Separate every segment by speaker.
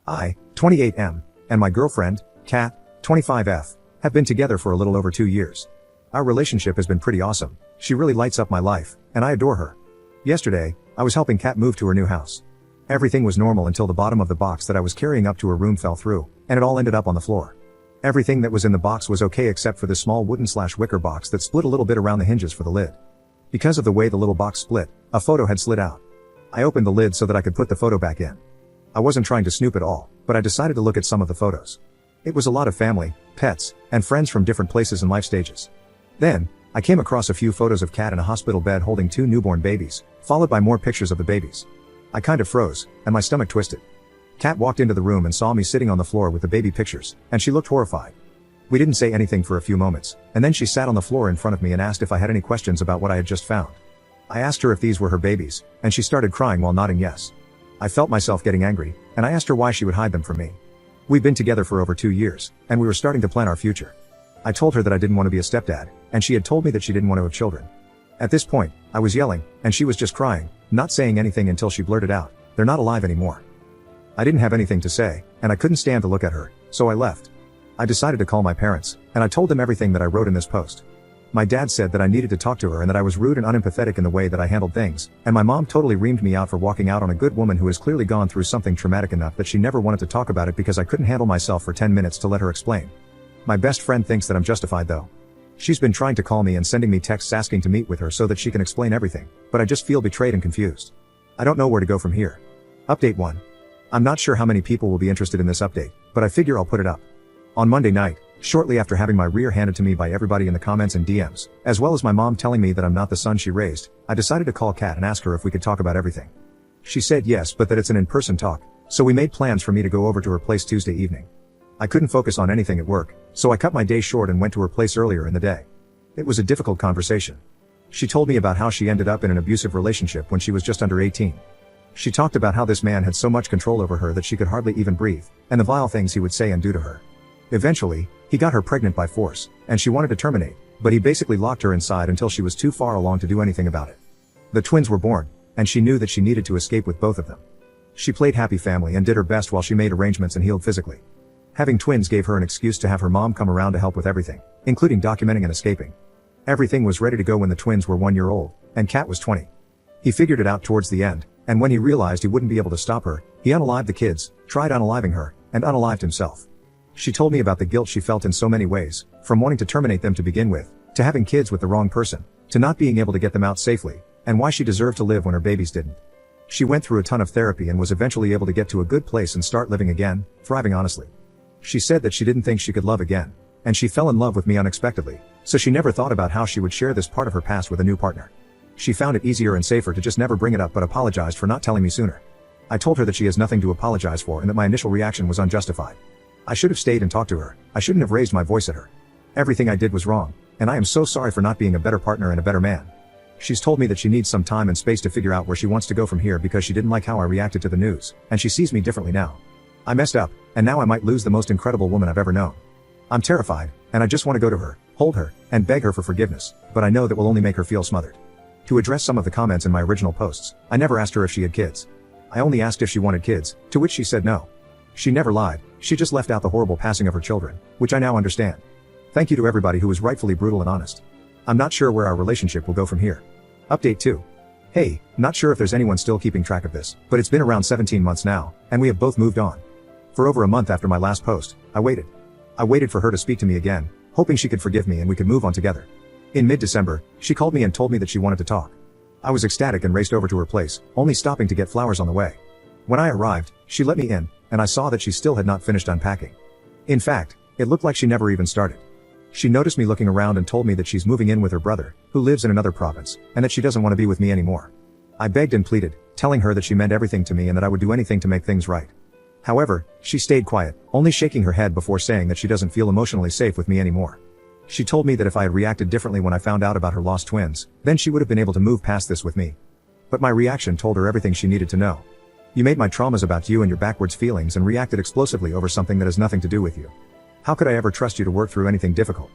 Speaker 1: I, 28M, and my girlfriend, Kat, 25F, have been together for a little over 2 years. Our relationship has been pretty awesome. She really lights up my life, and I adore her. Yesterday, I was helping Kat move to her new house. Everything was normal until the bottom of the box that I was carrying up to her room fell through, and it all ended up on the floor. Everything that was in the box was okay except for the small wooden/wicker box that split a little bit around the hinges for the lid. Because of the way the little box split, a photo had slid out. I opened the lid so that I could put the photo back in. I wasn't trying to snoop at all, but I decided to look at some of the photos. It was a lot of family, pets, and friends from different places and life stages. Then, I came across a few photos of Kat in a hospital bed holding 2 newborn babies, followed by more pictures of the babies. I kind of froze, and my stomach twisted. Kat walked into the room and saw me sitting on the floor with the baby pictures, and she looked horrified. We didn't say anything for a few moments, and then she sat on the floor in front of me and asked if I had any questions about what I had just found. I asked her if these were her babies, and she started crying while nodding yes. I felt myself getting angry, and I asked her why she would hide them from me. We've been together for over 2 years, and we were starting to plan our future. I told her that I didn't want to be a stepdad, and she had told me that she didn't want to have children. At this point, I was yelling, and she was just crying, not saying anything until she blurted out, "They're not alive anymore." I didn't have anything to say, and I couldn't stand to look at her, so I left. I decided to call my parents, and I told them everything that I wrote in this post. My dad said that I needed to talk to her and that I was rude and unempathetic in the way that I handled things, and my mom totally reamed me out for walking out on a good woman who has clearly gone through something traumatic enough that she never wanted to talk about it because I couldn't handle myself for 10 minutes to let her explain. My best friend thinks that I'm justified though. She's been trying to call me and sending me texts asking to meet with her so that she can explain everything, but I just feel betrayed and confused. I don't know where to go from here. Update 1. I'm not sure how many people will be interested in this update, but I figure I'll put it up. On Monday night, shortly after having my rear handed to me by everybody in the comments and DMs, as well as my mom telling me that I'm not the son she raised, I decided to call Kat and ask her if we could talk about everything. She said yes, but that it's an in-person talk, so we made plans for me to go over to her place Tuesday evening. I couldn't focus on anything at work, so I cut my day short and went to her place earlier in the day. It was a difficult conversation. She told me about how she ended up in an abusive relationship when she was just under 18. She talked about how this man had so much control over her that she could hardly even breathe, and the vile things he would say and do to her. Eventually, he got her pregnant by force, and she wanted to terminate, but he basically locked her inside until she was too far along to do anything about it. The twins were born, and she knew that she needed to escape with both of them. She played happy family and did her best while she made arrangements and healed physically. Having twins gave her an excuse to have her mom come around to help with everything, including documenting and escaping. Everything was ready to go when the twins were 1 year old, and Kat was 20. He figured it out towards the end, and when he realized he wouldn't be able to stop her, he unalived the kids, tried unaliving her, and unalived himself. She told me about the guilt she felt in so many ways, from wanting to terminate them to begin with, to having kids with the wrong person, to not being able to get them out safely, and why she deserved to live when her babies didn't. She went through a ton of therapy and was eventually able to get to a good place and start living again, thriving honestly. She said that she didn't think she could love again, and she fell in love with me unexpectedly, so she never thought about how she would share this part of her past with a new partner. She found it easier and safer to just never bring it up but apologized for not telling me sooner. I told her that she has nothing to apologize for and that my initial reaction was unjustified. I should have stayed and talked to her. I shouldn't have raised my voice at her. Everything I did was wrong, and I am so sorry for not being a better partner and a better man. She's told me that she needs some time and space to figure out where she wants to go from here because she didn't like how I reacted to the news, and she sees me differently now. I messed up, and now I might lose the most incredible woman I've ever known. I'm terrified, and I just want to go to her, hold her, and beg her for forgiveness, but I know that will only make her feel smothered. To address some of the comments in my original posts, I never asked her if she had kids. I only asked if she wanted kids, to which she said no. She never lied, she just left out the horrible passing of her children, which I now understand. Thank you to everybody who was rightfully brutal and honest. I'm not sure where our relationship will go from here. Update 2. Hey, not sure if there's anyone still keeping track of this, but it's been around 17 months now, and we have both moved on. For over a month after my last post, I waited. I waited for her to speak to me again, hoping she could forgive me and we could move on together. In mid-December, she called me and told me that she wanted to talk. I was ecstatic and raced over to her place, only stopping to get flowers on the way. When I arrived, she let me in, and I saw that she still had not finished unpacking. In fact, it looked like she never even started. She noticed me looking around and told me that she's moving in with her brother, who lives in another province, and that she doesn't want to be with me anymore. I begged and pleaded, telling her that she meant everything to me and that I would do anything to make things right. However, she stayed quiet, only shaking her head before saying that she doesn't feel emotionally safe with me anymore. She told me that if I had reacted differently when I found out about her lost twins, then she would have been able to move past this with me. But my reaction told her everything she needed to know. You made my traumas about you and your backwards feelings and reacted explosively over something that has nothing to do with you. How could I ever trust you to work through anything difficult?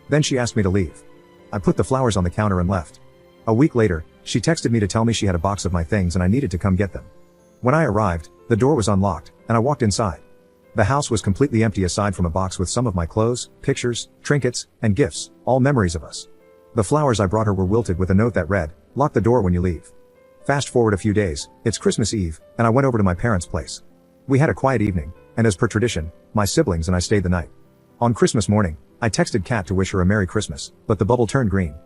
Speaker 1: Then she asked me to leave. I put the flowers on the counter and left. A week later, she texted me to tell me she had a box of my things and I needed to come get them. When I arrived, The door was unlocked, and I walked inside. The house was completely empty aside from a box with some of my clothes, pictures, trinkets, and gifts, all memories of us. The flowers I brought her were wilted with a note that read, "Lock the door when you leave." Fast forward a few days, it's Christmas Eve, and I went over to my parents' place. We had a quiet evening, and as per tradition, my siblings and I stayed the night. On Christmas morning, I texted Kat to wish her a Merry Christmas, but the bubble turned green.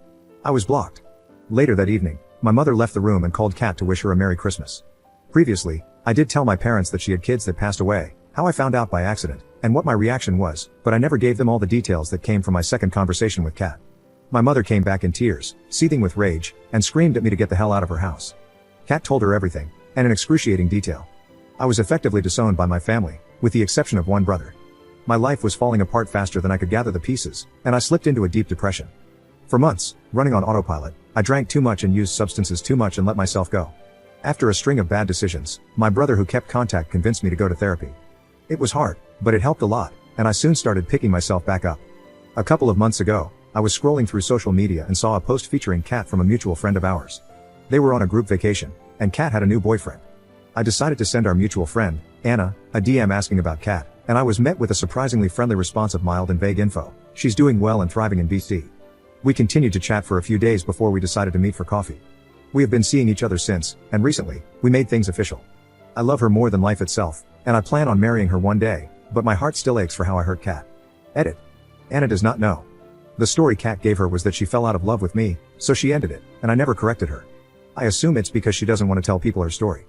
Speaker 1: I was blocked. Later that evening, my mother left the room and called Kat to wish her a Merry Christmas. Previously, I did tell my parents that she had kids that passed away, how I found out by accident, and what my reaction was, but I never gave them all the details that came from my second conversation with Kat. My mother came back in tears, seething with rage, and screamed at me to get the hell out of her house. Kat told her everything, and in excruciating detail. I was effectively disowned by my family, with the exception of one brother. My life was falling apart faster than I could gather the pieces, and I slipped into a deep depression. For months, running on autopilot, I drank too much and used substances too much and let myself go. After a string of bad decisions, my brother who kept contact convinced me to go to therapy. It was hard, but it helped a lot, and I soon started picking myself back up. A couple of months ago, I was scrolling through social media and saw a post featuring Kat from a mutual friend of ours. They were on a group vacation, and Kat had a new boyfriend. I decided to send our mutual friend, Anna, a DM asking about Kat, and I was met with a surprisingly friendly response of mild and vague info. She's doing well and thriving in BC. We continued to chat for a few days before we decided to meet for coffee. We have been seeing each other since, and recently, we made things official. I love her more than life itself, and I plan on marrying her one day, but my heart still aches for how I hurt Kat. Edit. Anna does not know. The story Kat gave her was that she fell out of love with me, so she ended it, and I never corrected her. I assume it's because she doesn't want to tell people her story.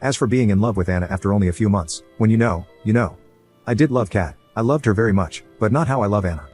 Speaker 1: As for being in love with Anna after only a few months, when you know, you know. I did love Kat, I loved her very much, but not how I love Anna.